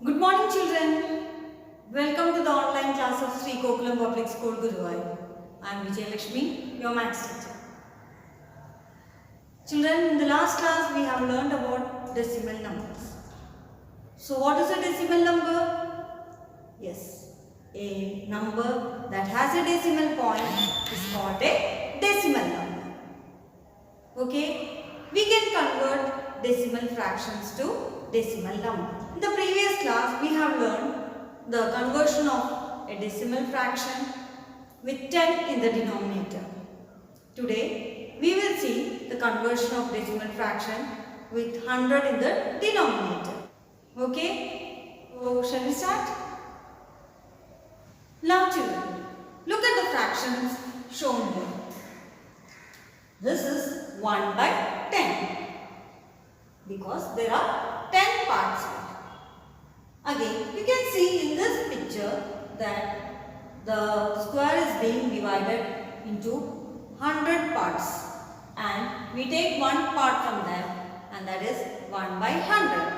Good morning, children. Welcome to the online class of Sri Kokulam Public School, Guruvayur. I am Vijay Lakshmi, your maths teacher. Children, in the last class we have learned about decimal numbers. So, what is a decimal number? Yes, a number that has a decimal point is called a decimal number. Okay, we can convert decimal fractions to decimal number. In the previous class, we have learned the conversion of a decimal fraction with 10 in the denominator. Today, we will see the conversion of decimal fraction with 100 in the denominator. Okay, so shall we start? Now children, look at the fractions shown here. This is 1 by 10 because there are 10 parts here. Again, you can see in this picture that the square is being divided into 100 parts and we take one part from that and that is 1 by 100,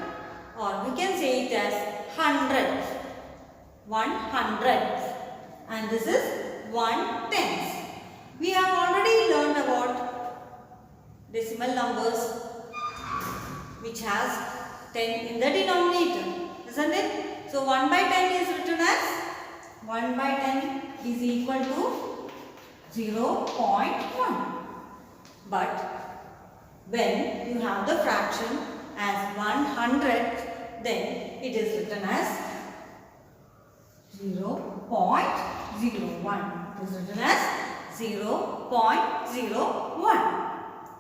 or we can say it as 100, 100, and this is 1/10. We have already learned about decimal numbers which has 10 in the denominator, isn't it? So 1 by 10 is written as 1 by 10 is equal to 0.1. But when you have the fraction as 100, then it is written as 0.01. It is written as 0.01.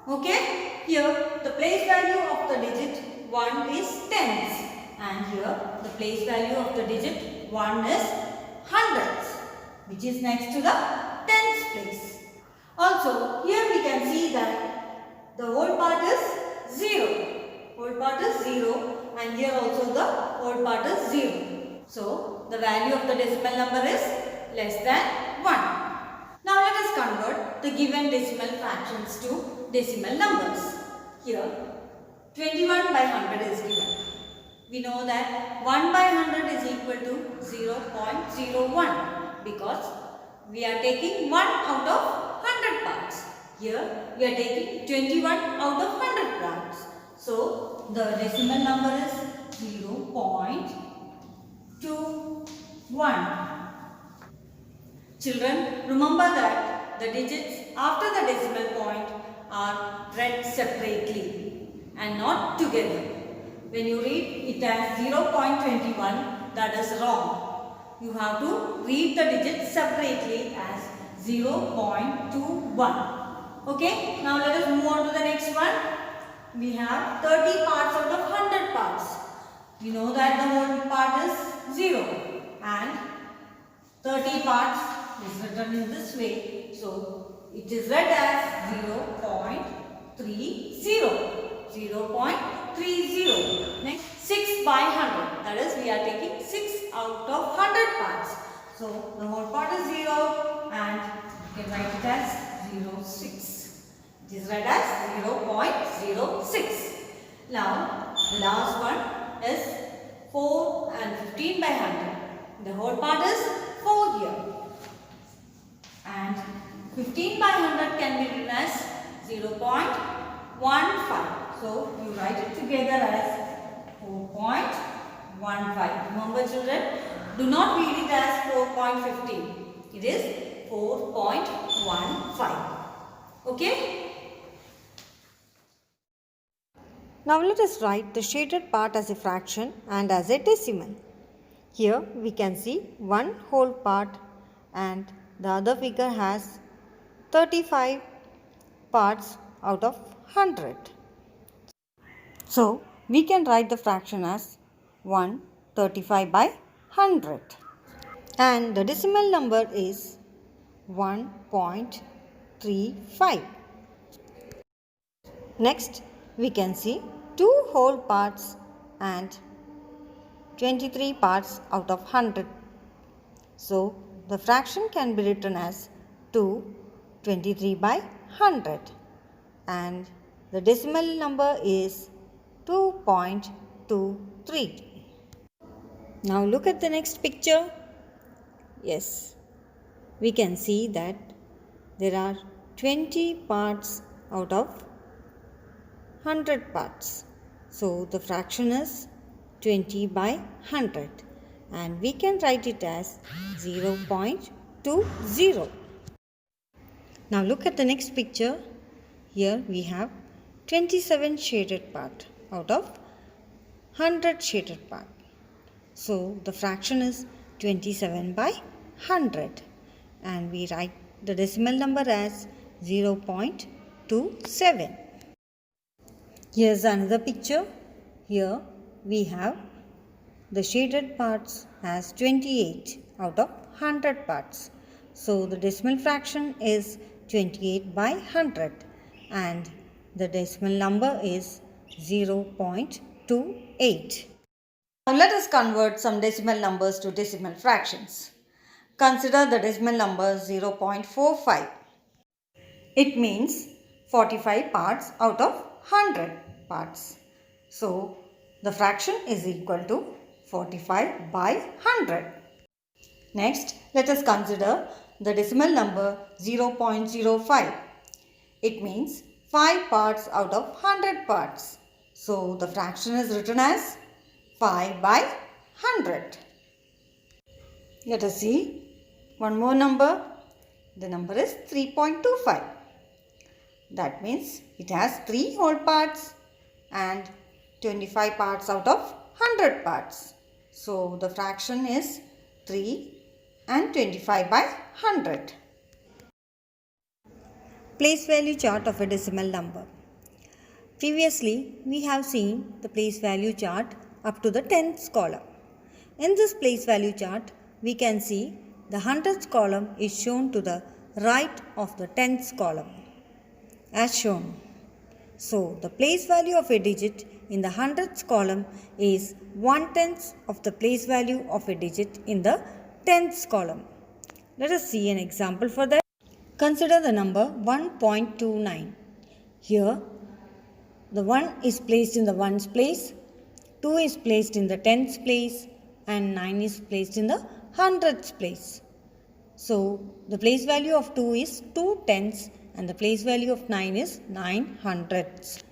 Okay? Here the place value of the digit 1 is tens, and here the place value of the digit 1 is hundreds, which is next to the tens place. Also, here we can see that the whole part is 0. Whole part is 0, and here also the whole part is 0. So, the value of the decimal number is less than 1. Now, let us convert the given decimal fractions to decimal numbers. Here, 21 by 100 is given. We know that 1 by 100 is equal to 0.01 because we are taking 1 out of 100 parts. Here, we are taking 21 out of 100 parts. So, the decimal number is 0.21. Children, remember that the digits after the decimal point are read separately and not together. When you read it as 0.21, that is wrong. You have to read the digits separately as 0.21. Okay, now let us move on to the next one. We have 30 parts out of 100 parts. We know that the whole part is 0 and 30 parts is written in this way. So, it is read as 0.30. 0.30. Next, 6 by 100. That is, we are taking 6 out of 100 parts. So, the whole part is 0 and you can write it as 0.6. It is read as 0.06. Now, the last one is 4 and 15 by 100. The whole part is 4 here. And 15 by 100 can be written as 0.15. So, you write it together as 4.15. Remember children, do not read it as 4.15. It is 4.15. Okay? Now let us write the shaded part as a fraction and as a decimal. Here we can see one whole part and the other figure has 35 parts out of 100. So we can write the fraction as 135 by 100. And the decimal number is 1.35. Next we can see 2 whole parts and 23 parts out of 100. So, the fraction can be written as 223 by 100 and the decimal number is 2.23. Now look at the next picture. Yes, we can see that there are 20 parts out of 100 parts. So the fraction is 20 by 100 and we can write it as 0.20. Now look at the next picture. Here we have 27 shaded part out of 100 shaded part. So the fraction is 27 by 100 and we write the decimal number as 0.27. Here's another picture. Here we have the shaded parts as 28 out of 100 parts. So the decimal fraction is 28 by 100 and the decimal number is 0.28. Now let us convert some decimal numbers to decimal fractions. Consider the decimal number 0.45. It means 45 parts out of 100 parts. So the fraction is equal to 45 by 100. Next, let us consider the decimal number 0.05. It means 5 parts out of 100 parts. So the fraction is written as 5 by 100. Let us see one more number. The number is 3.25. That means it has 3 whole parts and 25 parts out of 100 parts. So the fraction is 3 and 25 by 100. Place value chart of a decimal number. Previously, we have seen the place value chart up to the 10th column. In this place value chart, we can see the 100th column is shown to the right of the 10th column as shown. So, the place value of a digit in the 100th column is 1/10 of the place value of a digit in the 10th column. Let us see an example for that. Consider the number 1.29. Here, the 1 is placed in the 1's place, 2 is placed in the 10th place and 9 is placed in the 100th place. So, the place value of 2 is 2/10 and the place value of 9 is 9/100.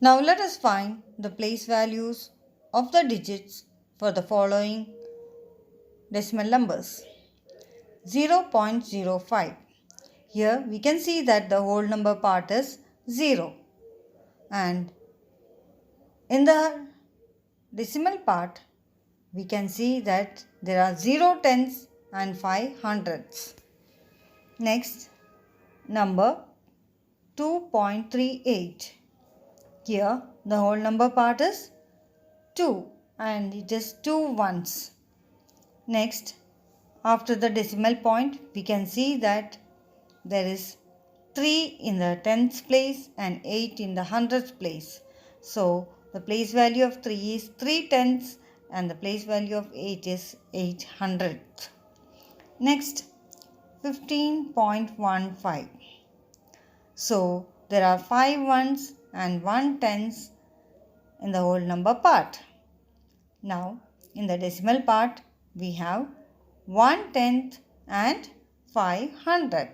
Now let us find the place values of the digits for the following decimal numbers. 0.05. Here we can see that the whole number part is 0 and in the decimal part we can see that there are 0/10 and 5/100. Next, number 2.38. Here the whole number part is 2 and it is 2 ones. Next, after the decimal point we can see that there is 3 in the 10th place and 8 in the 100th place. So the place value of 3 is 3/10 and the place value of 8 is 8/100. Next, 15.15. So there are 5 ones and 1/10 in the whole number part. Now in the decimal part we have 1/10 and 5/100.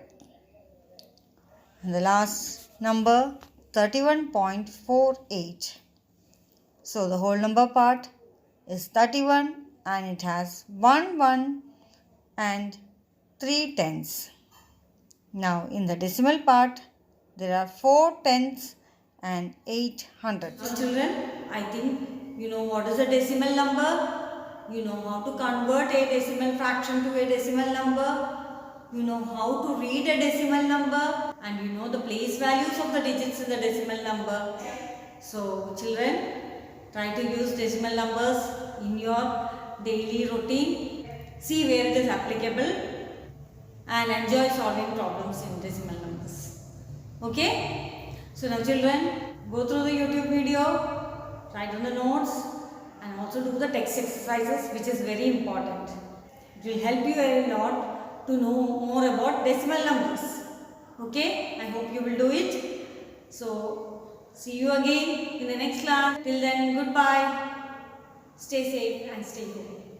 And the last number 31.48. So the whole number part is 31 and it has 1 1 and 3/10. Now in the decimal part there are 4/10 and 8/100. Now children, I think you know what is a decimal number. You know how to convert a decimal fraction to a decimal number. You know how to read a decimal number and you know the place values of the digits in the decimal number. So children, try to use decimal numbers in your daily routine. See where it is applicable and enjoy solving problems in decimal numbers. Okay? So now children, go through the YouTube video, write down the notes and also do the text exercises, which is very important. It will help you a lot to know more about decimal numbers. Okay? I hope you will do it. So See you again in the next class. Till then, goodbye. Stay safe and stay home.